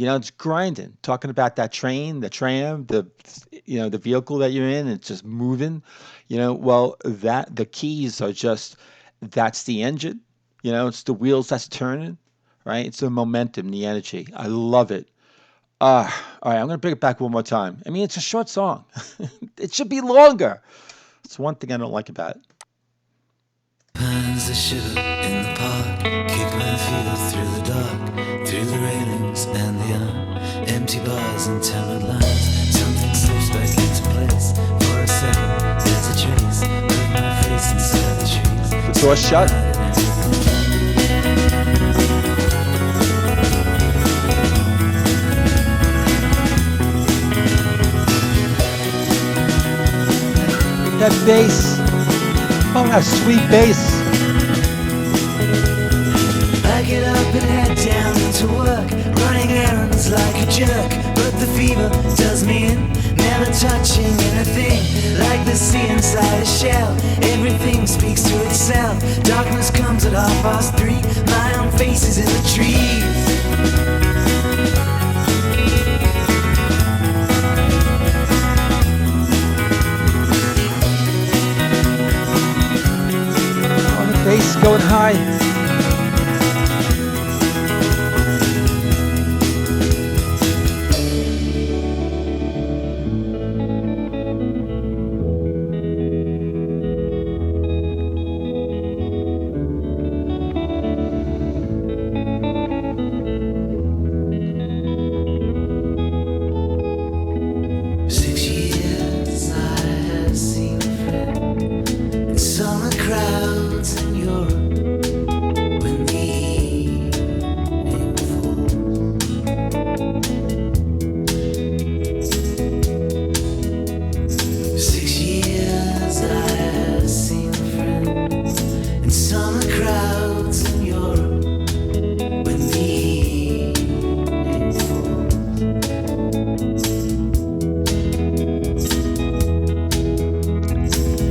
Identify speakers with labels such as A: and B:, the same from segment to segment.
A: It's grinding. Talking about that train, the tram, the vehicle that you're in, it's just moving. Well, that the keys are just that's the engine. It's the wheels that's turning, right? It's the momentum, the energy. I love it. All right, I'm gonna bring it back one more time. I mean, it's a short song. It should be longer. It's one thing I don't like about it.
B: Pines that shiver in the park, kick my feet through the dark, through the railings and the empty bars and tenement lines. Something slips back into place. For a second, there's a trace of my face inside the trees.
A: The door's shut. That bass. Oh, that sweet bass.
B: I get up and head down to work, running errands like a jerk. But the fever does me in, never touching anything. Like the sea inside a shell, everything speaks to itself. Darkness comes at 3:30, my own face is in the trees.
A: Oh, the bass going high.
B: Summer crowds in Europe when the evening falls. 6 years I have seen a friend in summer crowds in Europe when the evening falls.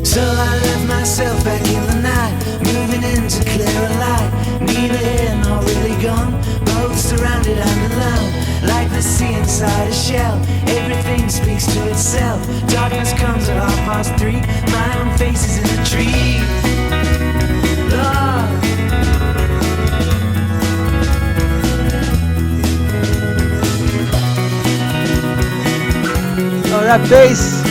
B: So I left myself back in the night, moving into clearer light. Neither here nor really gone, both surrounded and alone. Like the sea inside a shell, everything speaks to itself. Darkness comes at 3:30, my own face is in the trees. Lord.
A: Oh, that bass.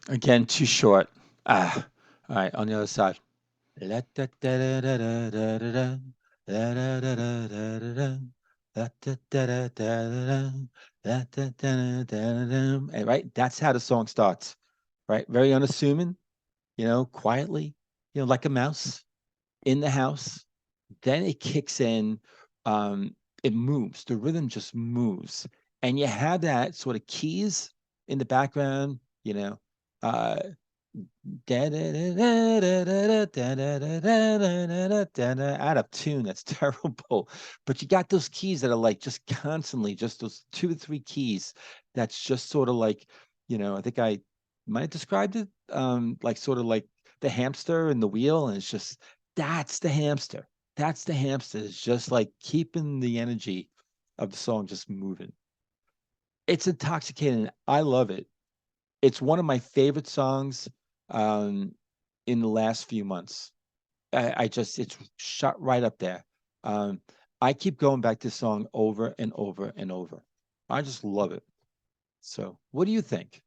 A: Again, too short. All right, on the other side. La da da da da da da da da. La da da da da da da. La da da da da da da. La da da da da da. And right, that's how the song starts. Right, very unassuming. Quietly. Like a mouse in the house. Then it kicks in. It moves. The rhythm just moves, and you have that sort of keys in the background. Uh, out of tune. That's terrible. But you got those keys that are like just constantly, just those two or three keys. That's just sort of like, I think I might have described it like sort of like the hamster and the wheel. And it's just that's the hamster. That's the hamster. It's just like keeping the energy of the song just moving. It's intoxicating. I love it. It's one of my favorite songs um, in the last few months. I just it's shot right up there. Um, I keep going back to this song over and over and over. I just love it. So, what do you think?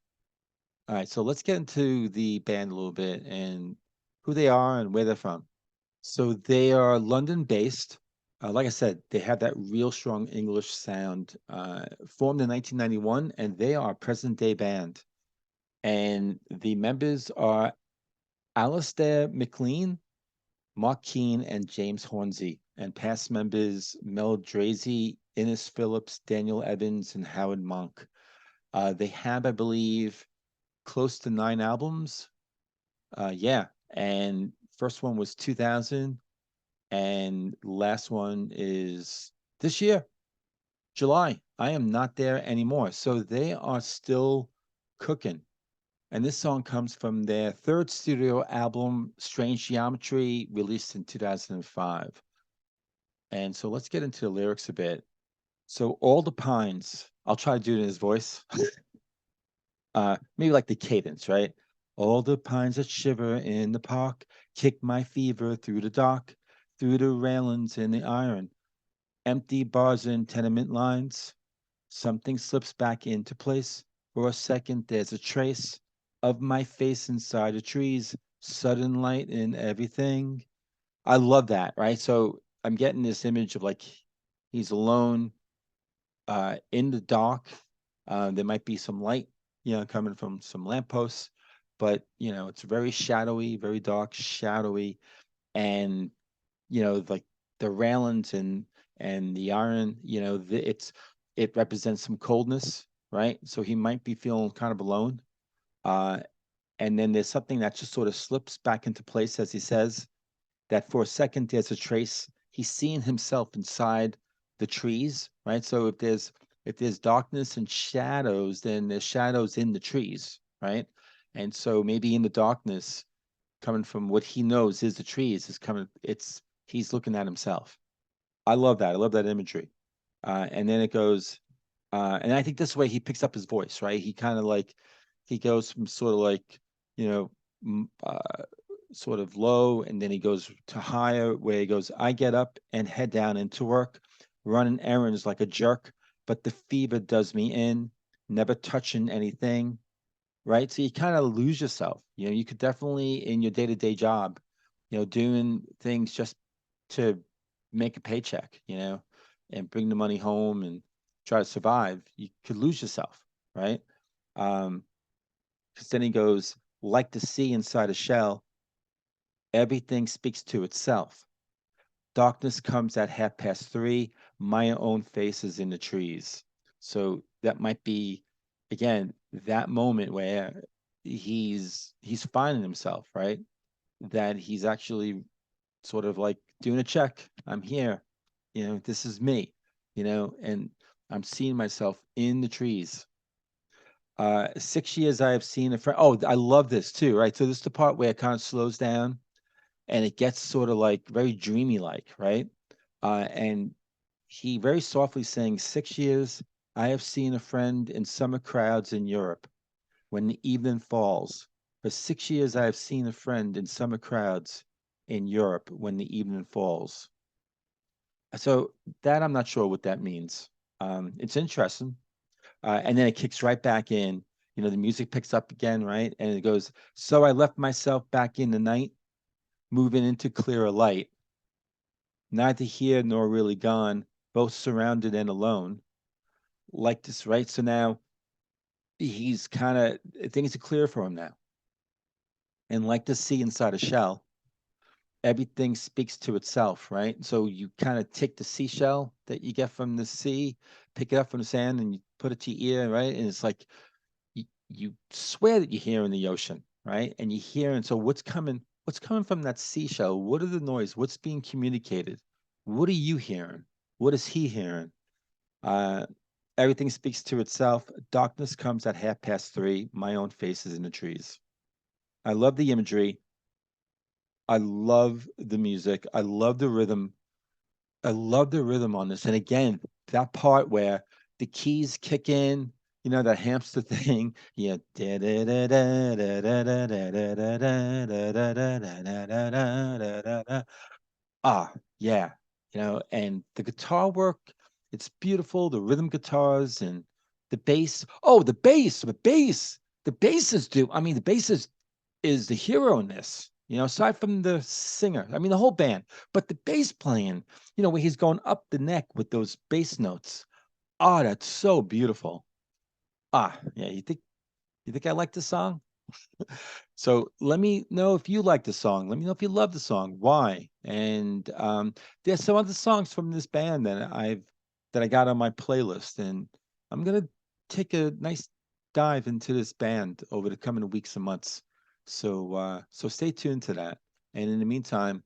A: All right, so let's get into the band a little bit and who they are and where they're from. So they are London based. Like I said, they have that real strong English sound. Formed in 1991, and they are a present day band. And the members are Alistair McLean, Mark Keane, and James Hornsey. And past members Mel Drazy, Innes Phillips, Daniel Evans, and Howard Monk. They have, I believe, close to 9 albums. Yeah. And first one was 2000, and last one is this year, July. I am not there anymore. So they are still cooking. And this song comes from their third studio album, Strange Geometry, released in 2005. And so let's get into the lyrics a bit. So, all the pines, I'll try to do it in his voice. Maybe like the cadence, right? All the pines that shiver in the park kick my fever through the dark, through the railings and the iron, empty bars and tenement lines. Something slips back into place. For a second, there's a trace of my face inside the trees, sudden light in everything. I love that, right? So I'm getting this image of like he's alone in the dark. There might be some light, coming from some lampposts, but it's very shadowy, very dark, shadowy, and like the railings and the iron, it represents some coldness, right? So he might be feeling kind of alone. Uh, and then there's something that just sort of slips back into place, as he says, that for a second there's a trace. He's seeing himself inside the trees, right? So if there's darkness and shadows, then there's shadows in the trees, right? And so maybe in the darkness, coming from what he knows is the trees, is coming. It's he's looking at himself. I love that. I love that imagery. And then it goes, and I think this way he picks up his voice, right? He kind of like he goes from sort of like you know sort of low, and then he goes to higher, where he goes, I get up and head down into work, running errands like a jerk, but the fever does me in, never touching anything, right? So you kind of lose yourself. You could definitely in your day-to-day job, doing things just to make a paycheck, and bring the money home and try to survive. You could lose yourself, right? Because then he goes, like the sea inside a shell, everything speaks to itself. Darkness comes at 3:30. My own face is in the trees. So that might be, again, that moment where he's finding himself, right? That he's actually sort of like doing a check. I'm here. This is me. And I'm seeing myself in the trees. 6 years I have seen a friend. Oh, I love this too, right? So this is the part where it kind of slows down and it gets sort of like very dreamy like, right? And he very softly saying, 6 years I have seen a friend in summer crowds in Europe when the evening falls. For 6 years I have seen a friend in summer crowds in Europe when the evening falls. So that I'm not sure what that means. It's interesting. And then it kicks right back in. The music picks up again, right? And it goes, so I left myself back in the night, moving into clearer light, neither here nor really gone, both surrounded and alone. Like this, right? So now he's kind of, things are clear for him now. And like the sea inside a shell, everything speaks to itself, right? So you kind of take the seashell that you get from the sea, pick it up from the sand, and you put it to your ear, right? And it's like you swear that you're hearing the ocean, right? And you hear, and so what's coming from that seashell? What are the noise? What's being communicated? What are you hearing? What is he hearing? Uh, Everything speaks to itself. Darkness comes at 3:30. My own face is in the trees. I love the imagery. I love the music. I love the rhythm. I love the rhythm on this. And again, that part where the keys kick in, that hamster thing. Yeah. Ah, yeah. And the guitar work, it's beautiful. The rhythm guitars and the bass. Oh, the bass, the bass. The bassist do. I mean, the bassist is the hero in this. Aside from the singer, I mean the whole band, but the bass playing, where he's going up the neck with those bass notes. Oh, that's so beautiful. Yeah, you think You think I like the song? So let me know if you like the song. Let me know if you love the song. Why? And there's some other songs from this band that I got on my playlist, and I'm gonna take a nice dive into this band over the coming weeks and months. So stay tuned to that. And in the meantime,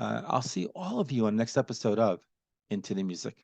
A: I'll see all of you on the next episode of Into the Music.